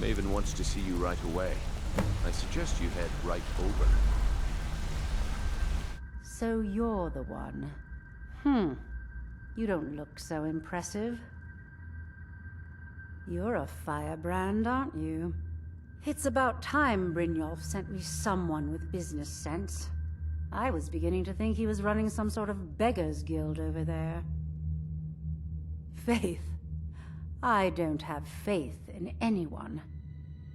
Maven wants to see you right away. I suggest you head right over. So you're the one. You don't look so impressive. You're a firebrand, aren't you? It's about time Brynjolf sent me someone with business sense. I was beginning to think he was running some sort of beggars guild over there. Faith? I don't have faith in anyone.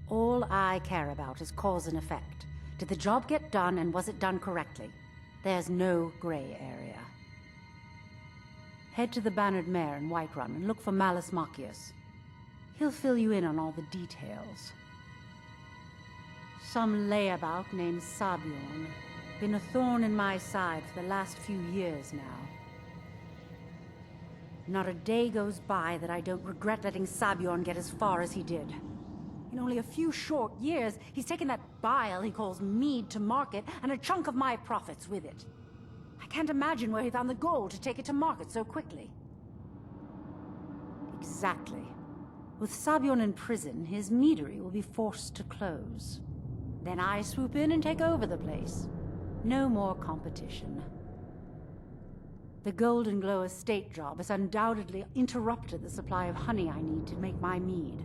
All I care about is cause and effect. Did the job get done, and was it done correctly? There's no gray area. Head to the Bannered Mare in Whiterun and look for Malus Machius. He'll fill you in on all the details. Some layabout named Sabjorn. Been a thorn in my side for the last few years now. Not a day goes by that I don't regret letting Sabjorn get as far as he did. In only a few short years, he's taken that bile he calls mead to market, and a chunk of my profits with it. I can't imagine where he found the gold to take it to market so quickly. Exactly. With Sabjorn in prison, his meadery will be forced to close. Then I swoop in and take over the place. No more competition. The Golden Glow estate job has undoubtedly interrupted the supply of honey I need to make my mead.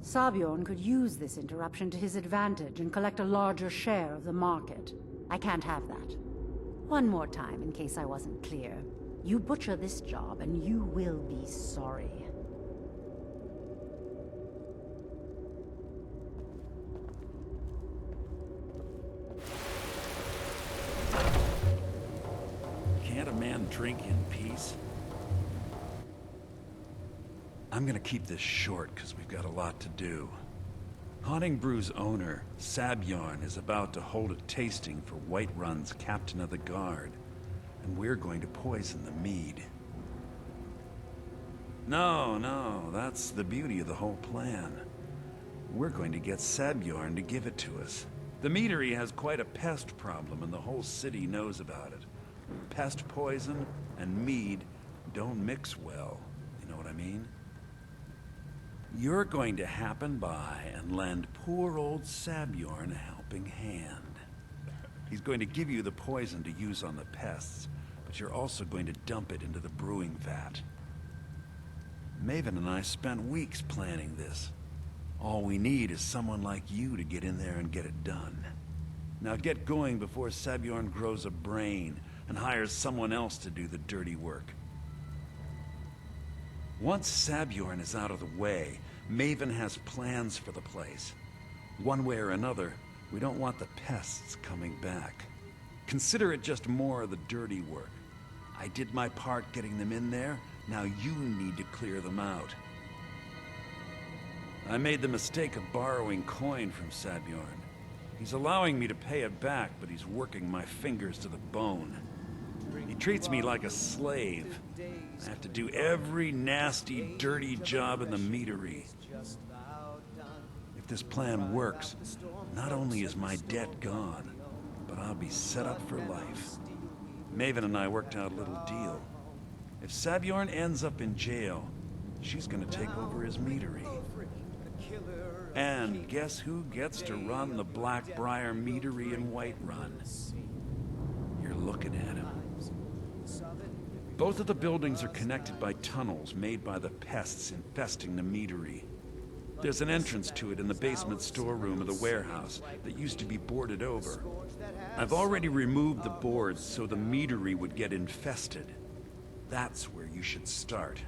Sabjorn could use this interruption to his advantage and collect a larger share of the market. I can't have that. One more time, in case I wasn't clear. You butcher this job, and you will be sorry. Can't a man drink in peace? I'm gonna keep this short, because we've got a lot to do. Haunting Brew's owner, Sabjorn, is about to hold a tasting for Whiterun's Captain of the Guard, and we're going to poison the mead. No, that's the beauty of the whole plan. We're going to get Sabjorn to give it to us. The meadery has quite a pest problem, and the whole city knows about it. Pest poison and mead don't mix well, you know what I mean? You're going to happen by and lend poor old Sabjorn a helping hand. He's going to give you the poison to use on the pests, but you're also going to dump it into the brewing vat. Maven and I spent weeks planning this. All we need is someone like you to get in there and get it done. Now get going before Sabjorn grows a brain and hires someone else to do the dirty work. Once Sabjorn is out of the way, Maven has plans for the place. One way or another, we don't want the pests coming back. Consider it just more of the dirty work. I did my part getting them in there, now you need to clear them out. I made the mistake of borrowing coin from Sabjorn. He's allowing me to pay it back, but he's working my fingers to the bone. He treats me like a slave. I have to do every nasty, dirty job in the meadery. If this plan works, not only is my debt gone, but I'll be set up for life. Maven and I worked out a little deal. If Sabjorn ends up in jail, she's gonna take over his meadery. And guess who gets to run the Blackbriar meadery in Whiterun? You're looking at him. Both of the buildings are connected by tunnels made by the pests infesting the meadery. There's an entrance to it in the basement storeroom of the warehouse that used to be boarded over. I've already removed the boards so the meadery would get infested. That's where you should start.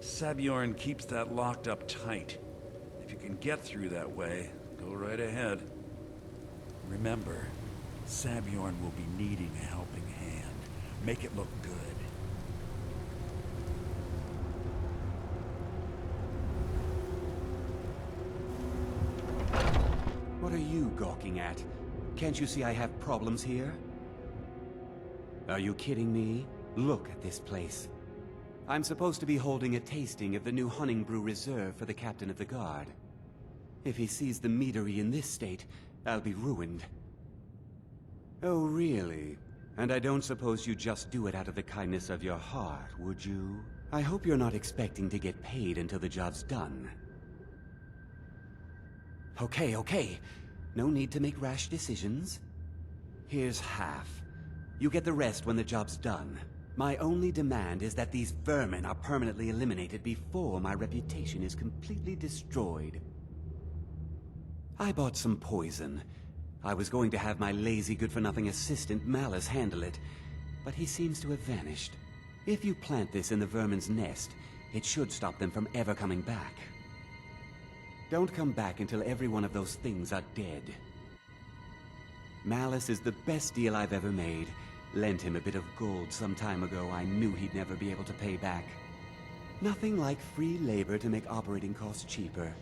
Sabjorn keeps that locked up tight. If you can get through that way, go right ahead. Remember, Sabjorn will be needing a helping hand. Make it look good. What are you gawking at? Can't you see I have problems here? Are you kidding me? Look at this place. I'm supposed to be holding a tasting of the new Honningbrew Reserve for the Captain of the Guard. If he sees the meadery in this state, I'll be ruined. Oh, really? And I don't suppose you just do it out of the kindness of your heart, would you? I hope you're not expecting to get paid until the job's done. Okay. No need to make rash decisions. Here's half. You get the rest when the job's done. My only demand is that these vermin are permanently eliminated before my reputation is completely destroyed. I bought some poison. I was going to have my lazy good-for-nothing assistant Malice handle it, but he seems to have vanished. If you plant this in the vermin's nest, it should stop them from ever coming back. Don't come back until every one of those things are dead. Malice is the best deal I've ever made. Lent him a bit of gold some time ago I knew he'd never be able to pay back. Nothing like free labor to make operating costs cheaper.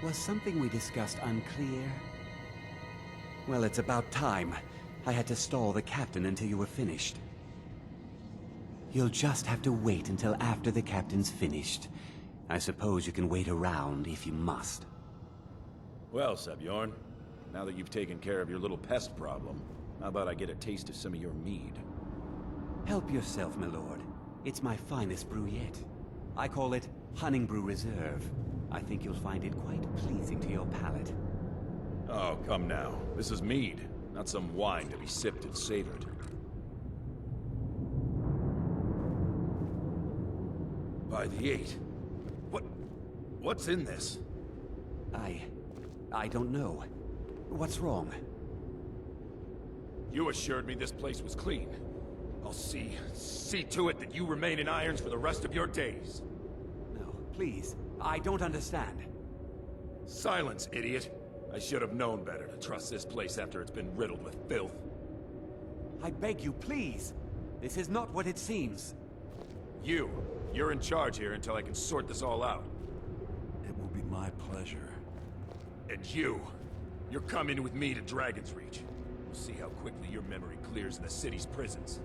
Was something we discussed unclear? Well, it's about time. I had to stall the captain until you were finished. You'll just have to wait until after the captain's finished. I suppose you can wait around if you must. Well, Sebjorn, now that you've taken care of your little pest problem, how about I get a taste of some of your mead? Help yourself, my lord. It's my finest brew yet. I call it Honningbrew Reserve. I think you'll find it quite pleasing to your palate. Oh, come now. This is mead, not some wine to be sipped and savored. By the 8. What's in this? I don't know. What's wrong? You assured me this place was clean. I'll see to it that you remain in irons for the rest of your days. No, please. I don't understand. Silence, idiot. I should have known better to trust this place after it's been riddled with filth. I beg you, please. This is not what it seems. You're in charge here until I can sort this all out. It will be my pleasure. And you're coming with me to Dragon's Reach. We'll see how quickly your memory clears in the city's prisons.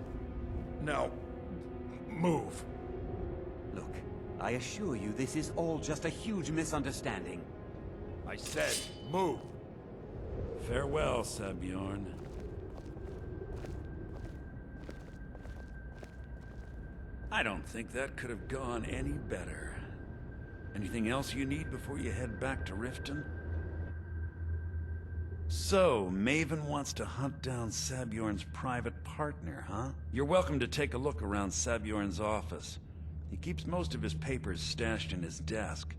Now, move. Look, I assure you this is all just a huge misunderstanding. I said, move. Farewell, Sebjorn. I don't think that could have gone any better. Anything else you need before you head back to Riften? So, Maven wants to hunt down Sabjorn's private partner, huh? You're welcome to take a look around Sabjorn's office. He keeps most of his papers stashed in his desk.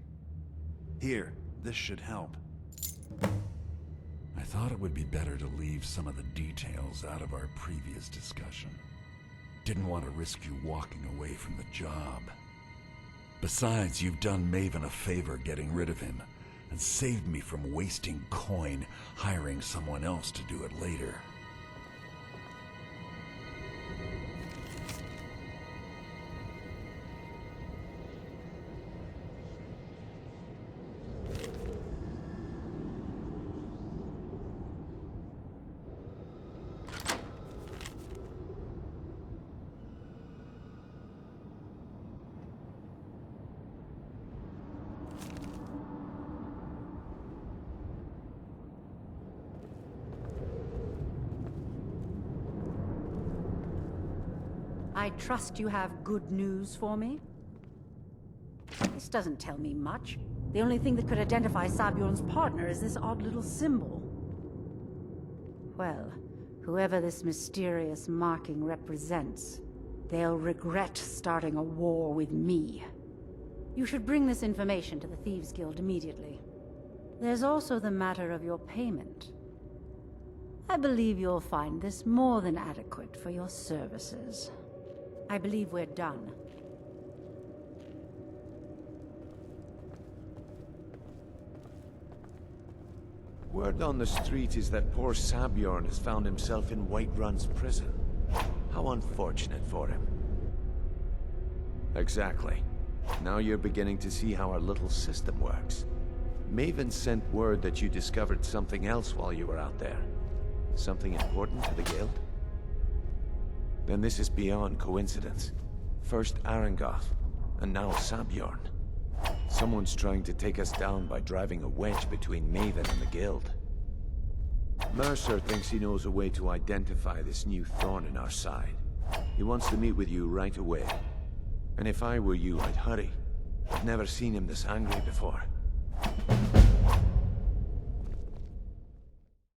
Here, this should help. I thought it would be better to leave some of the details out of our previous discussion. Didn't want to risk you walking away from the job. Besides, you've done Maven a favor getting rid of him, and saved me from wasting coin hiring someone else to do it later. I trust you have good news for me? This doesn't tell me much. The only thing that could identify Sabjorn's partner is this odd little symbol. Well, whoever this mysterious marking represents, they'll regret starting a war with me. You should bring this information to the Thieves Guild immediately. There's also the matter of your payment. I believe you'll find this more than adequate for your services. I believe we're done. Word on the street is that poor Sabjorn has found himself in Whiterun's prison. How unfortunate for him. Exactly. Now you're beginning to see how our little system works. Maven sent word that you discovered something else while you were out there. Something important to the guild? Then this is beyond coincidence. First Arangoth, and now Sabjorn. Someone's trying to take us down by driving a wedge between Maven and the guild. Mercer thinks he knows a way to identify this new thorn in our side. He wants to meet with you right away. And if I were you, I'd hurry. I've never seen him this angry before.